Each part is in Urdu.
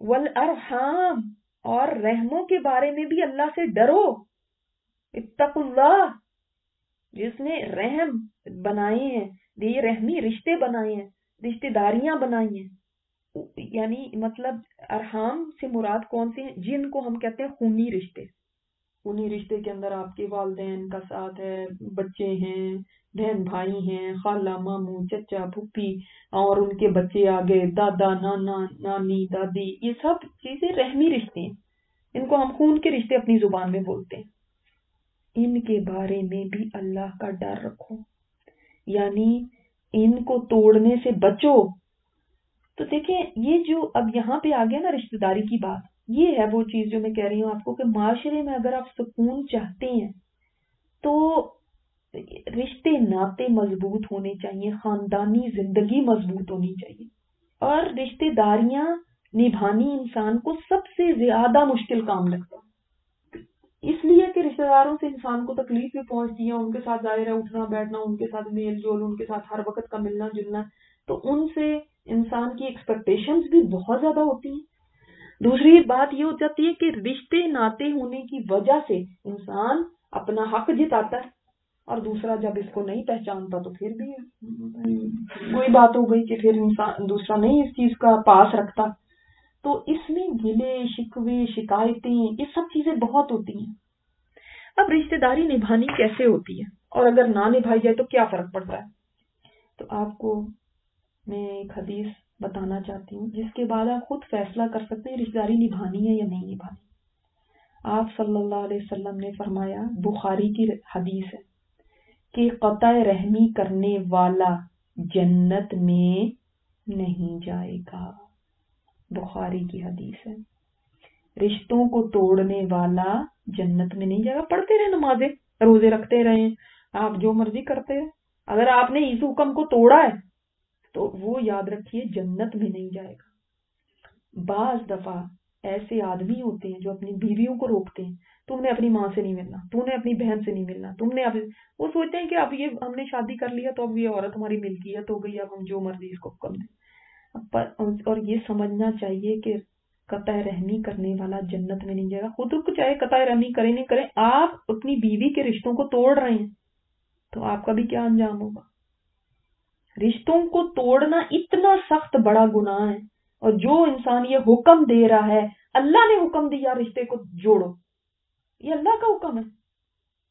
والارحام، اور رحموں کے بارے میں بھی اللہ سے ڈرو. اتقوا اللہ، جس نے رحم بنائے ہیں، یہ رحمی رشتے بنائے ہیں، رشتے داریاں بنائی ہیں. یعنی مطلب ارحام سے مراد کون سے ہیں؟ جن کو ہم کہتے ہیں خونی رشتے. خونی رشتے کے اندر آپ کے والدین کا ساتھ ہے، بچے ہیں، بہن بھائی ہیں، خالہ ماموں چچا پھوپھی، اور ان کے بچے آگے، دادا نانا نانی دادی، یہ سب چیزیں رحمی رشتے ہیں. ان کو ہم خون کے رشتے اپنی زبان میں بولتے ہیں. ان کے بارے میں بھی اللہ کا ڈر رکھو، یعنی ان کو توڑنے سے بچو. تو دیکھیں یہ جو اب یہاں پہ آ گیا نا رشتہ داری کی بات، یہ ہے وہ چیز جو میں کہہ رہی ہوں آپ کو کہ معاشرے میں اگر آپ سکون چاہتے ہیں تو رشتے ناطے مضبوط ہونے چاہیے، خاندانی زندگی مضبوط ہونی چاہیے. اور رشتے داریاں نبھانی انسان کو سب سے زیادہ مشکل کام لگتا ہے، اس لیے کہ رشتے داروں سے انسان کو تکلیف بھی پہنچتی ہے، ان کے ساتھ ظاہر ہے اٹھنا بیٹھنا، ان کے ساتھ میل جول، ان کے ساتھ ہر وقت کا ملنا جلنا، تو ان سے انسان کی ایکسپیکٹیشنز بھی بہت زیادہ ہوتی ہیں. دوسری بات یہ ہو جاتی ہے کہ رشتے ناطے ہونے کی وجہ سے انسان اپنا حق جتاتا ہے، اور دوسرا جب اس کو نہیں پہچانتا تو پھر بھی وہی بات ہو گئی کہ پھر انسان دوسرا نہیں اس چیز کا پاس رکھتا. تو اس میں گلے شکوے شکایتیں یہ سب چیزیں بہت ہوتی ہیں. اب رشتہ داری نبھانی کیسے ہوتی ہے، اور اگر نہ نبھائی جائے تو کیا فرق پڑتا ہے؟ تو آپ کو میں ایک حدیث بتانا چاہتی ہوں جس کے بعد آپ خود فیصلہ کر سکتے ہیں رشتہ داری نبھانی ہے یا نہیں نبھانی. آپ صلی اللہ علیہ وسلم نے فرمایا، بخاری کی حدیث ہے، کہ قطع رحمی کرنے والا جنت میں نہیں جائے گا. بخاری کی حدیث ہے، رشتوں کو توڑنے والا جنت میں نہیں جائے گا. پڑھتے رہے نمازیں، روزے رکھتے رہے، آپ جو مرضی کرتے رہے، اگر آپ نے اس حکم کو توڑا ہے تو وہ یاد رکھیے جنت میں نہیں جائے گا. بعض دفعہ ایسے آدمی ہوتے ہیں جو اپنی بیویوں کو روکتے ہیں، تم نے اپنی ماں سے نہیں ملنا، تم نے اپنی بہن سے نہیں ملنا، تم نے وہ سوچتے ہیں کہ اب یہ ہم نے شادی کر لیا تو اب یہ عورت ہماری ملکیت ہو گئی، اب ہم جو مرضی اس کو حکم دیں. اور یہ سمجھنا چاہیے کہ قطع رحمی کرنے والا جنت میں نہیں جائے گا. خود کو چاہے قطع رحمی کریں نہیں کریں، آپ اپنی بیوی کے رشتوں کو توڑ رہے ہیں تو آپ کا بھی کیا انجام ہوگا. رشتوں کو توڑنا اتنا سخت بڑا گناہ ہے، اور جو انسان یہ حکم دے رہا ہے، اللہ نے حکم دیا رشتے کو جوڑو، یہ اللہ کا حکم ہے،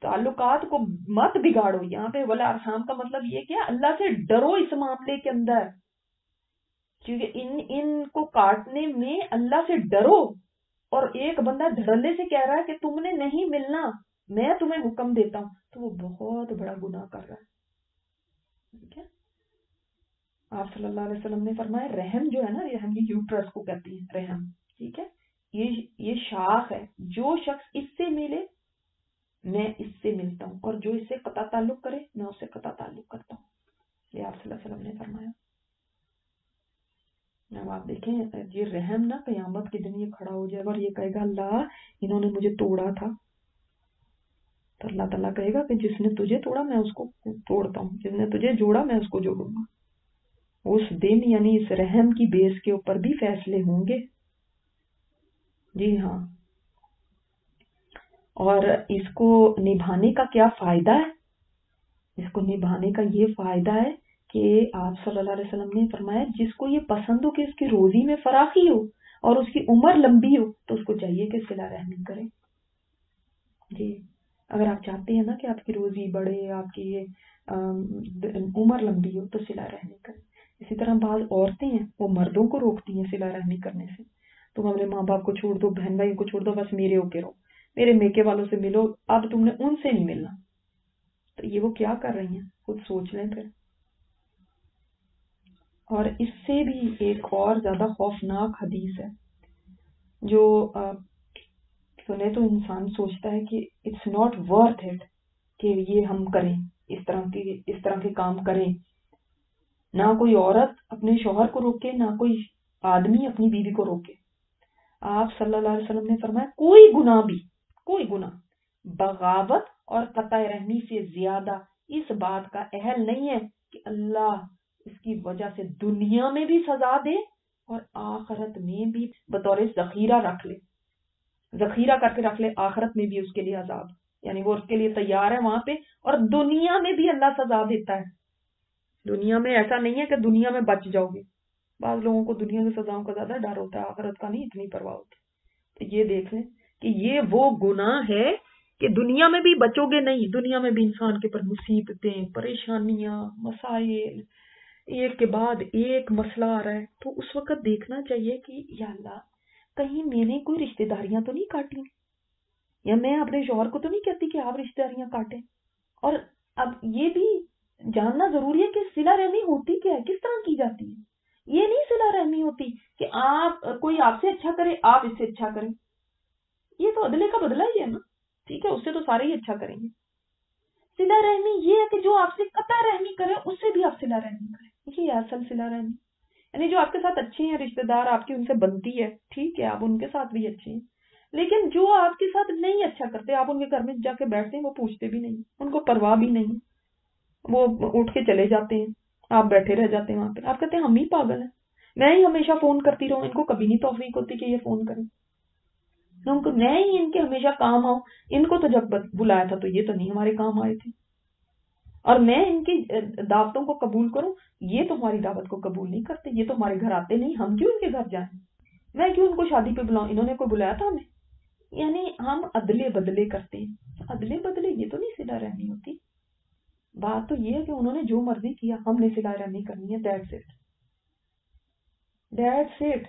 تعلقات کو مت بگاڑو. یہاں پہ ولا ارحام کا مطلب یہ کیا، اللہ سے ڈرو اس معاملے کے اندر، کیونکہ ان کو کاٹنے میں اللہ سے ڈرو. اور ایک بندہ دھڑلے سے کہہ رہا ہے کہ تم نے نہیں ملنا، میں تمہیں حکم دیتا ہوں، تو وہ بہت بڑا گناہ کر رہا ہے. ٹھیک ہے، آپ صلی اللہ علیہ وسلم نے فرمایا رحم جو ہے نا، رحم یہ یوٹرس کو کہتی ہے رحم، ٹھیک ہے، یہ شاخ ہے، جو شخص اس سے ملے میں اس سے ملتا ہوں، اور جو اس سے قطع تعلق کرے میں اس سے قطع تعلق کرتا ہوں. یہ آپ صلی اللہ علیہ وسلم نے فرمایا. اب آپ دیکھیں یہ رحم نا قیامت کے دن یہ کھڑا ہو جائے گا اور یہ کہے گا اللہ انہوں نے مجھے توڑا تھا، تو اللہ تعالیٰ کہے گا کہ جس نے تجھے توڑا میں اس کو توڑتا ہوں، جس نے تجھے جوڑا میں اس کو جوڑوں گا. اس دن یعنی اس رحم کی بیس کے اوپر بھی فیصلے ہوں گے. جی ہاں. اور اس کو نبھانے کا کیا فائدہ ہے؟ اس کو نبھانے کا یہ فائدہ ہے کہ آپ صلی اللہ علیہ وسلم نے فرمایا جس کو یہ پسند ہو کہ اس کی روزی میں فراخی ہو اور اس کی عمر لمبی ہو تو اس کو چاہیے کہ صلہ رحمی کرے. جی، اگر آپ چاہتے ہیں نا کہ آپ کی روزی بڑھے، آپ کی عمر لمبی ہو تو صلہ رحمی کریں. اسی طرح بعض عورتیں ہیں وہ مردوں کو روکتی ہیں صلہ رحمی کرنے سے، تم اپنے ماں باپ کو چھوڑ دو، بہن بھائی کو چھوڑ دو، بس میرے ہو کے رہو، میرے میکے والوں سے ملو، اب تم نے ان سے نہیں ملنا. تو یہ وہ کیا کر رہی ہیں خود سوچ لیں پھر. اور اس سے بھی ایک اور زیادہ خوفناک حدیث ہے جو سنے تو انسان سوچتا ہے کہ اٹس ناٹ ورتھ اٹ کہ یہ ہم کریں، اس طرح کے کام کریں. نہ کوئی عورت اپنے شوہر کو روکے، نہ کوئی آدمی اپنی بیوی کو روکے. آپ صلی اللہ علیہ وسلم نے فرمایا کوئی گناہ بغاوت اور قطع رحمی سے زیادہ اس بات کا اہل نہیں ہے کہ اللہ اس کی وجہ سے دنیا میں بھی سزا دے اور آخرت میں بھی بطور ذخیرہ رکھ لے، ذخیرہ کر کے رکھ لے، آخرت میں بھی اس کے لیے عذاب، یعنی وہ اس کے لیے تیار ہے وہاں پہ، اور دنیا میں بھی اللہ سزا دیتا ہے۔ دنیا میں ایسا نہیں ہے کہ دنیا میں بچ جاؤ گے، بعض لوگوں کو دنیا کی سزاؤں کا زیادہ ڈر ہوتا ہے، آخرت کا نہیں اتنی پرواہ ہوتی۔ تو یہ دیکھ لیں کہ یہ وہ گناہ ہے کہ دنیا میں بھی بچو گے نہیں، دنیا میں بھی انسان کے پر مصیبتیں، پریشانیاں، مسائل، ایک کے بعد ایک مسئلہ آ رہا ہے، تو اس وقت دیکھنا چاہیے کہ یا اللہ کہیں میں نے کوئی رشتہ داریاں تو نہیں کاٹی، یا میں اپنے شوہر کو تو نہیں کہتی کہ آپ رشتہ داریاں کاٹیں۔ اور اب یہ بھی جاننا ضروری ہے کہ صلہ رحمی ہوتی کیا ہے، کس طرح کی جاتی ہے۔ یہ نہیں صلہ رحمی ہوتی کہ آپ کوئی آپ سے اچھا کرے آپ اس سے اچھا کریں، یہ تو عدلے کا بدلہ ہی ہے نا، ٹھیک ہے، اس سے تو سارے ہی اچھا کریں گے۔ صلہ رحمی یہ ہے کہ جو آپ سے قطع رحمی کرے اس سے بھی آپ صلہ رحمی کریں، یہ اصل صلہ رحمی، یعنی جو آپ کے ساتھ اچھے ہیں رشتہ دار، آپ کی ان سے بنتی ہے، ٹھیک ہے، آپ ان کے ساتھ بھی اچھے ہیں، لیکن جو آپ کے ساتھ نہیں اچھا کرتے، آپ ان کے گھر میں جا کے بیٹھتے ہیں، وہ پوچھتے بھی نہیں، ان کو پرواہ بھی نہیں، وہ اٹھ کے چلے جاتے ہیں، آپ بیٹھے رہ جاتے ہیں وہاں پہ، آپ کہتے ہیں ہم ہی پاگل ہیں، میں ہی ہمیشہ فون کرتی رہوں، ان کو کبھی نہیں توفیق ہوتی کہ یہ فون کریں، میں ہی ان کے ہمیشہ کام آؤں، ان کو تو جب بلایا تھا تو یہ تو نہیں ہمارے کام آئے تھے، اور میں ان کی دعوتوں کو قبول کروں، یہ تو ہماری دعوت کو قبول نہیں کرتے، یہ تو ہمارے گھر آتے نہیں، ہم کیوں ان کے گھر جائیں، میں کیوں ان کو شادی پہ بلاؤں، انہوں نے کوئی بلایا تھا ہمیں، یعنی ہم ادلے بدلے کرتے ہیں، ادلے بدلے یہ تو نہیں صلہ رحمی ہوتی۔ بات تو یہ ہے کہ انہوں نے جو مرضی کیا، ہم نے صلہ رحمی کرنی ہے، دیٹس اٹ، دیٹس اٹ۔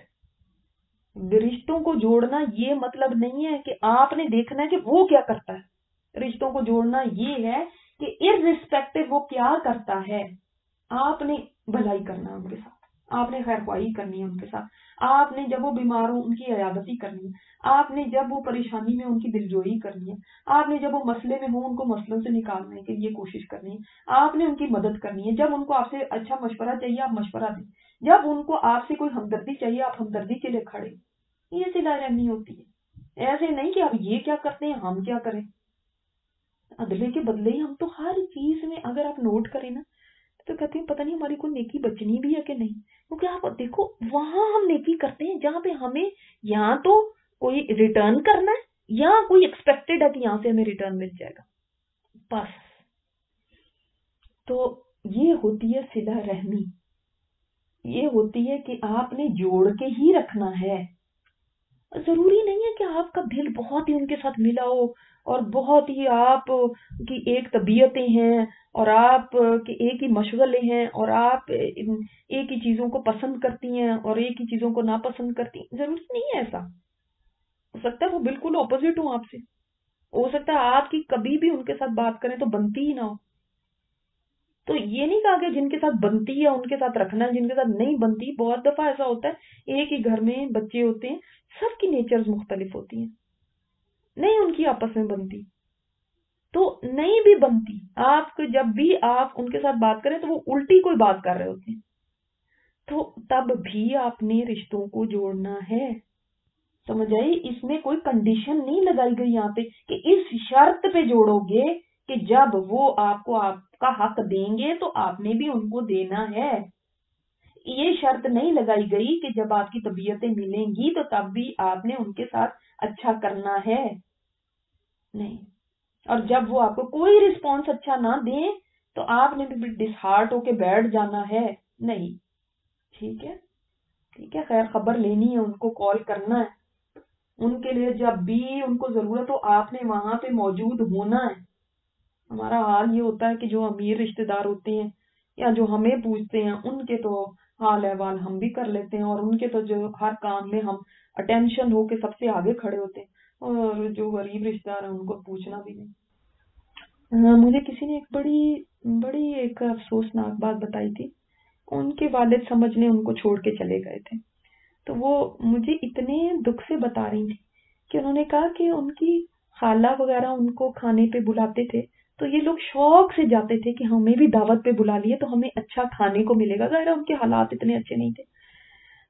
رشتوں کو جوڑنا یہ مطلب نہیں ہے کہ آپ نے دیکھنا ہے کہ وہ کیا کرتا ہے، رشتوں کو جوڑنا یہ ہے کہ اررسپیکٹو وہ کیا کرتا ہے، آپ نے بھلائی کرنا ہے ان کے ساتھ، آپ نے خیر خواہی کرنی ہے ان کے ساتھ، آپ نے جب وہ بیمار ہوں ان کی عیادتی کرنی ہے، آپ نے جب وہ پریشانی میں ان کی دلجوئی کرنی ہے، آپ نے جب وہ مسئلے میں ہوں ان کو مسئلوں سے نکالنے کے لیے کوشش کرنی ہے، آپ نے ان کی مدد کرنی ہے، جب ان کو آپ سے اچھا مشورہ چاہیے آپ مشورہ دیں، جب ان کو آپ سے کوئی ہمدردی چاہیے آپ ہمدردی کے لیے کھڑے، یہ صلہ رحمی ہوتی ہے، ایسے نہیں کہ آپ یہ کیا کرتے ہیں ہم کیا کریں، عدلے کے بدلے ہی ہم تو ہر چیز میں، اگر آپ نوٹ کریں نا تو کہتے ہیں پتہ نہیں ہماری کوئی نیکی بچنی بھی ہے کہ نہیں، کیونکہ آپ دیکھو وہاں ہم نیکی کرتے ہیں جہاں پہ ہمیں یہاں تو کوئی ریٹرن کرنا ہے یا کوئی ایکسپیکٹڈ ہے کہ یہاں سے ہمیں ریٹرن مل جائے گا، بس۔ تو یہ ہوتی ہے صلہ رحمی، یہ ہوتی ہے کہ آپ نے جوڑ کے ہی رکھنا ہے، ضروری نہیں ہے کہ آپ کا دل بہت ہی ان کے ساتھ ملا ہو اور بہت ہی آپ کی ایک طبیعتیں ہیں اور آپ کے ایک ہی مشغلے ہیں اور آپ ایک ہی چیزوں کو پسند کرتی ہیں اور ایک ہی چیزوں کو ناپسند کرتی ہیں، ضروری نہیں ہے ایسا، ہو سکتا ہے وہ بالکل اپوزٹ ہوں آپ سے، ہو سکتا ہے آپ کی کبھی بھی ان کے ساتھ بات کریں تو بنتی ہی نہ ہو، تو یہ نہیں کہا کہ جن کے ساتھ بنتی ہے ان کے ساتھ رکھنا ہے، جن کے ساتھ نہیں بنتی، بہت دفعہ ایسا ہوتا ہے ایک ہی گھر میں بچے ہوتے ہیں، سب کی نیچرز مختلف ہوتی ہیں، نہیں ان کی آپس میں بنتی، تو نہیں بھی بنتی، آپ کو جب بھی آپ ان کے ساتھ بات کریں تو وہ الٹی کوئی بات کر رہے ہوتے ہیں، تو تب بھی آپ نے رشتوں کو جوڑنا ہے، سمجھ آئی، اس میں کوئی کنڈیشن نہیں لگائی گئی یہاں پہ کہ اس شرط پہ جوڑو گے کہ جب وہ آپ کو آپ کا حق دیں گے تو آپ نے بھی ان کو دینا ہے، یہ شرط نہیں لگائی گئی کہ جب آپ کی طبیعتیں ملیں گی تو تب بھی آپ نے ان کے ساتھ اچھا کرنا ہے، نہیں، اور جب وہ آپ کو کوئی رسپانس اچھا نہ دیں تو آپ نے بھی ڈس ہارٹ ہو کے بیٹھ جانا ہے، نہیں، ٹھیک ہے، ٹھیک ہے، خیر خبر لینی ہے، ان کو کال کرنا ہے، ان کے لیے جب بھی ان کو ضرورت ہو آپ نے وہاں پہ موجود ہونا ہے۔ ہمارا حال یہ ہوتا ہے کہ جو امیر رشتہ دار ہوتے ہیں یا جو ہمیں پوچھتے ہیں ان کے تو حال احوال ہم بھی کر لیتے ہیں، اور ان کے تو جو ہر کام میں ہم اٹینشن ہو کے سب سے آگے کھڑے ہوتے ہیں، اور جو غریب رشتہ دار ہیں ان کو پوچھنا بھی نہیں۔ مجھے کسی نے ایک بڑی ایک افسوسناک بات بتائی تھی، ان کے والد سمجھنے ان کو چھوڑ کے چلے گئے تھے، تو وہ مجھے اتنے دکھ سے بتا رہی تھی کہ انہوں نے کہا کہ ان کی خالہ وغیرہ ان کو کھانے پہ بلاتے تھے تو یہ لوگ شوق سے جاتے تھے کہ ہمیں بھی دعوت پہ بلا لیے تو ہمیں اچھا کھانے کو ملے گا، ظاہر ہے ان کے حالات اتنے اچھے نہیں تھے،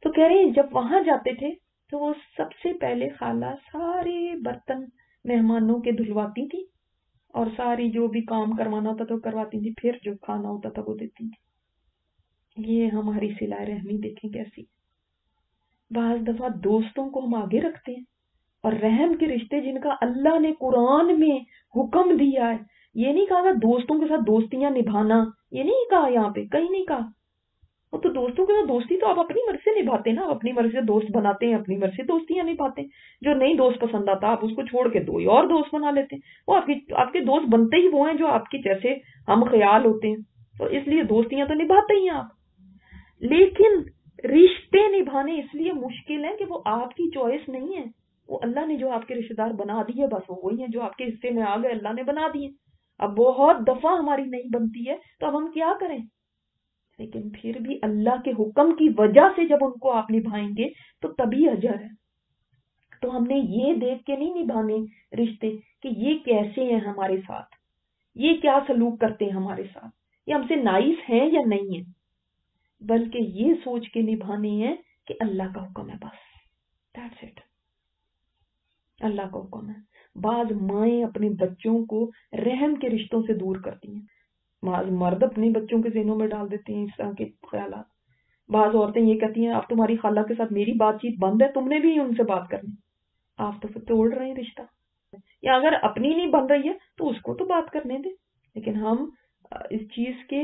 تو کہہ رہے ہیں جب وہاں جاتے تھے تو وہ سب سے پہلے خالہ سارے برتن مہمانوں کے دھلواتی تھی اور ساری جو بھی کام کروانا ہوتا تو کرواتی تھی، پھر جو کھانا ہوتا تھا وہ دیتی تھی۔ یہ ہماری صلہ رحمی دیکھیں کیسی، بعض دفعہ دوستوں کو ہم آگے رکھتے ہیں، اور رحم کے رشتے جن کا اللہ نے قرآن میں حکم دیا ہے، یہ نہیں کہا دوستوں کے ساتھ دوستیاں نبھانا، یہ نہیں کہا، یہاں پہ کہیں نہیں کہا۔ وہ تو دوستوں کے ساتھ دوستی تو آپ اپنی مرضی سے نبھاتے ہیں نا، آپ اپنی مرضی سے دوست بناتے ہیں، اپنی مرضی سے دوستیاں نبھاتے ہیں۔ جو نہیں دوست پسند آتا آپ اس کو چھوڑ کے دو اور دوست بنا لیتے ہیں، وہ آپ کے دوست بنتے ہی وہ ہیں جو آپ کے جیسے ہم خیال ہوتے ہیں، تو اس لیے دوستیاں تو نبھاتے ہی ہیں آپ۔ لیکن رشتے نبھانے اس لیے مشکل ہیں کہ وہ آپ کی چوائس نہیں ہے، وہ اللہ نے جو آپ کے رشتے دار بنا دیے بس وہی ہیں جو آپ کے حصے میں آ گئے، اللہ نے بنا دیے۔ اب بہت دفعہ ہماری نہیں بنتی ہے تو اب ہم کیا کریں؟ لیکن پھر بھی اللہ کے حکم کی وجہ سے جب ان کو آپ نبھائیں گے تو تبھی اجر ہے۔ تو ہم نے یہ دیکھ کے نہیں نبھانے رشتے کہ یہ کیسے ہیں ہمارے ساتھ، یہ کیا سلوک کرتے ہیں ہمارے ساتھ، یہ ہم سے نائس ہیں یا نہیں ہیں، بلکہ یہ سوچ کے نبھانے ہیں کہ اللہ کا حکم ہے، بس دیٹس اٹ، اللہ کا حکم ہے۔ بعض مائیں اپنے بچوں کو رحم کے رشتوں سے دور کرتی ہیں، بعض مرد اپنے بچوں کے ذہنوں میں ڈال دیتے ہیں اس طرح کے خیالات۔ بعض عورتیں یہ کہتی ہیں اب تمہاری خالہ کے ساتھ میری بات چیت بند ہے، تم نے بھی ان سے بات کرنی، آپ تو پھر توڑ رہے ہیں رشتہ۔ یا اگر اپنی نہیں بن رہی ہے تو اس کو تو بات کرنے دیں، لیکن ہم اس چیز کے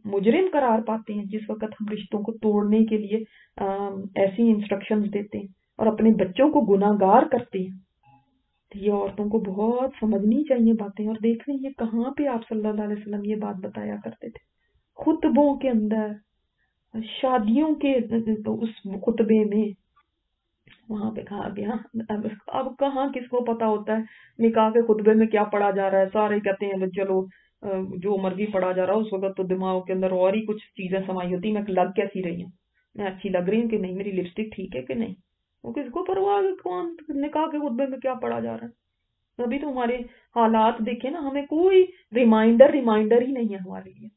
مجرم قرار پاتے ہیں جس وقت ہم رشتوں کو توڑنے کے لیے ایسی انسٹرکشنز دیتے ہیں اور اپنے بچوں کو گناہ گار کرتے ہیں۔ یہ عورتوں کو بہت سمجھنی چاہیے باتیں، اور دیکھ لیں یہ کہاں پہ آپ صلی اللہ علیہ وسلم یہ بات بتایا کرتے تھے، خطبوں کے اندر، شادیوں کے اس خطبے میں، وہاں پہ کہا گیا۔ اب کہاں کس کو پتا ہوتا ہے نکاح کے خطبے میں کیا پڑھا جا رہا ہے، سارے کہتے ہیں چلو جو مرضی پڑھا جا رہا ہے، اس وقت تو دماغ کے اندر اور ہی کچھ چیزیں سمائی ہوتی، میں لگ کیسی رہی ہوں، میں اچھی لگ رہی ہوں کہ نہیں، میری لپسٹک ٹھیک ہے کہ نہیں، وہ کس کو پرواہ ہے کون نکاح کے خطبے میں کیا پڑھا جا رہا ہے۔ ابھی تو ہمارے حالات دیکھیں نا، ہمیں کوئی ریمائنڈر ہی نہیں ہے ہمارے لیے۔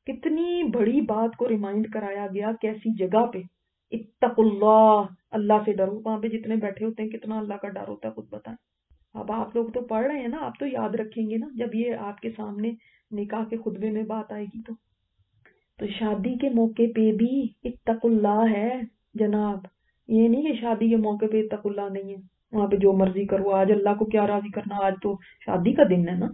کتنی بڑی بات کو ریمائنڈ کرایا گیا، کیسی جگہ پہ، اتقوا اللہ، اللہ سے ڈرو، وہاں پہ جتنے بیٹھے ہوتے ہیں کتنا اللہ کا ڈر ہوتا ہے خود بتائیں۔ اب آپ لوگ تو پڑھ رہے ہیں نا، آپ تو یاد رکھیں گے نا جب یہ آپ کے سامنے نکاح کے خطبے میں بات آئے گی تو شادی کے موقع پہ بھی اتقوا اللہ ہے جناب، یہ نہیں کہ شادی کے موقع پہ اتقوا اللہ نہیں ہے، وہاں پہ جو مرضی کرو، آج اللہ کو کیا راضی کرنا، آج تو شادی کا دن ہے نا،